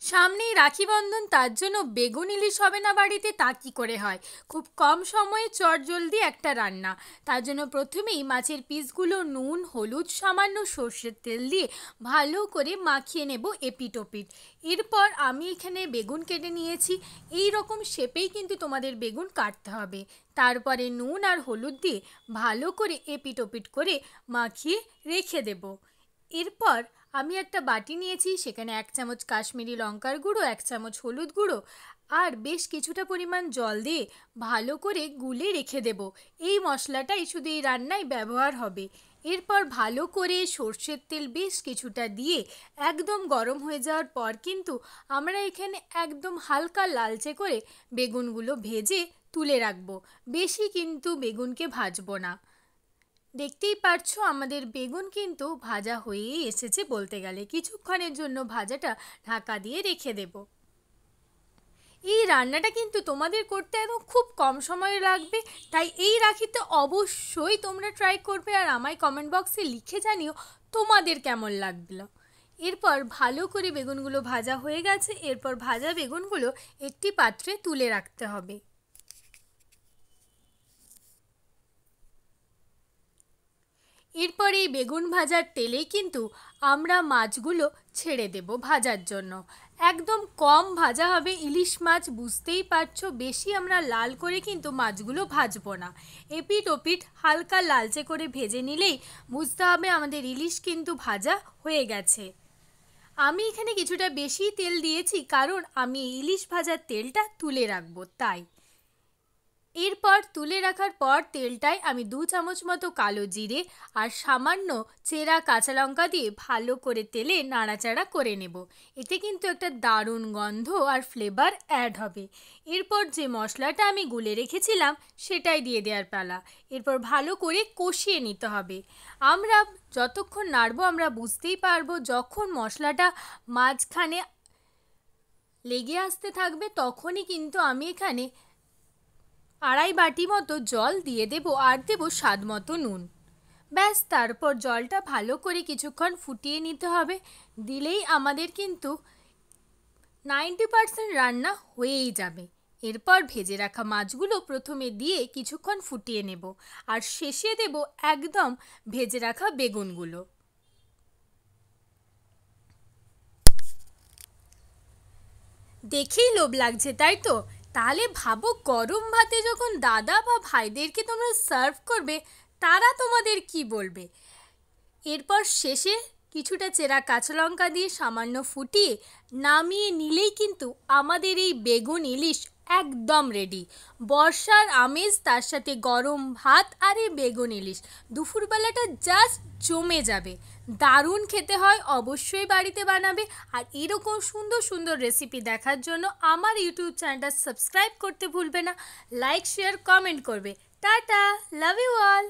সামনেই রাখি বন্ধন, তার জন্য বেগুন ইলিশ হবে না বাড়িতে তা কি করে হয়? খুব কম সময়ে চটজলদি একটা রান্না। তার জন্য প্রথমেই মাছের পিসগুলো নুন হলুদ সামান্য সর্ষের তেল দিয়ে ভালো করে মাখিয়ে নেব এপিট ওপিট। এরপর আমি এখানে বেগুন কেটে নিয়েছি। এই রকম শেপেই কিন্তু তোমাদের বেগুন কাটতে হবে। তারপরে নুন আর হলুদ দিয়ে ভালো করে এপিট ওপিট করে মাখিয়ে রেখে দেব। এরপর আমি একটা বাটি নিয়েছি, সেখানে 1 চামচ কাশ্মীরি লঙ্কার গুঁড়ো, 1 চামচ হলুদ গুঁড়ো আর বেশ কিছুটা পরিমাণ জল দিয়ে ভালো করে গুলে রেখে দেব। এই মশলাটাই শুধু এই রান্নায় ব্যবহার হবে। এরপর ভালো করে সর্ষের তেল বেশ কিছুটা দিয়ে একদম গরম হয়ে যাওয়ার পর কিন্তু আমরা এখানে একদম হালকা লালচে করে বেগুনগুলো ভেজে তুলে রাখবো। বেশি কিন্তু বেগুনকে ভাজবো না। দেখতেই পারছো আমাদের বেগুন কিন্তু ভাজা হয়েই এসেছে বলতে গেলে। কিছুক্ষণের জন্য ভাজাটা ঢাকা দিয়ে রেখে দেব। এই রান্নাটা কিন্তু তোমাদের করতে একদম খুব কম সময় লাগবে, তাই এই রাখিতে অবশ্যই তোমরা ট্রাই করবে আর আমায় কমেন্ট বক্সে লিখে জানিও তোমাদের কেমন লাগলো। এরপর ভালো করে বেগুনগুলো ভাজা হয়ে গেছে। এরপর ভাজা বেগুনগুলো একটি পাত্রে তুলে রাখতে হবে। এরপর এই বেগুন ভাজার তেলেই কিন্তু আমরা মাছগুলো ছেড়ে দেব ভাজার জন্য। একদম কম ভাজা হবে ইলিশ মাছ, বুঝতেই পারছো। বেশি আমরা লাল করে কিন্তু মাছগুলো ভাজবো না। এপিট ওপিট হালকা লালচে করে ভেজে নিলেই বুঝতে হবে আমাদের ইলিশ কিন্তু ভাজা হয়ে গেছে। আমি এখানে কিছুটা বেশি তেল দিয়েছি, কারণ আমি ইলিশ ভাজার তেলটা তুলে রাখবো তাই। এরপর তুলে রাখার পর তেলটায় আমি 2 চামচ মতো কালো জিরে আর সামান্য চেরা কাঁচা লঙ্কা দিয়ে ভালো করে তেলে নাড়াচাড়া করে নেব। এতে কিন্তু একটা দারুণ গন্ধ আর ফ্লেভার অ্যাড হবে। এরপর যে মশলাটা আমি গুলে রেখেছিলাম সেটাই দিয়ে দেওয়ার পালা। এরপর ভালো করে কষিয়ে নিতে হবে। আমরা যতক্ষণ নাড়বো আমরা বুঝতেই পারবো, যখন মশলাটা মাঝখানে লেগে আসতে থাকবে তখনই কিন্তু আমি এখানে 2.5 বাটি মতো জল দিয়ে দেব আর দেব স্বাদ মতো নুন। ব্যাস, তারপর জলটা ভালো করে কিছুক্ষণ ফুটিয়ে নিতে হবে। দিলেই আমাদের কিন্তু 90% রান্না হয়েই যাবে। এরপর ভেজে রাখা মাছগুলো প্রথমে দিয়ে কিছুক্ষণ ফুটিয়ে নেব আর শেষে দেব একদম ভেজে রাখা বেগুনগুলো। দেখেই লোভ লাগছে তাই তো? তাহলে ভাবো গরম ভাতে যখন দাদা বা ভাইদেরকে তোমরা সার্ভ করবে তারা তোমাদের কি বলবে। এরপর শেষে কিছুটা চেরা কাঁচা লঙ্কা দিয়ে সামান্য ফুটিয়ে নামিয়ে নিলেই কিন্তু আমাদের এই বেগুন ইলিশ একদম রেডি। বর্ষার আমেজ, তার সাথে গরম ভাত আর এই বেগুন ইলিশ দুপুরবেলাটা জাস্ট জমে যাবে। দারুণ খেতে হয়, অবশ্যই বাড়িতে বানাবে। আর এরকম সুন্দর সুন্দর রেসিপি দেখার জন্য আমার ইউটিউব চ্যানেলটা সাবস্ক্রাইব করতে ভুলবে না। লাইক শেয়ার কমেন্ট করবে। Tata, love you all.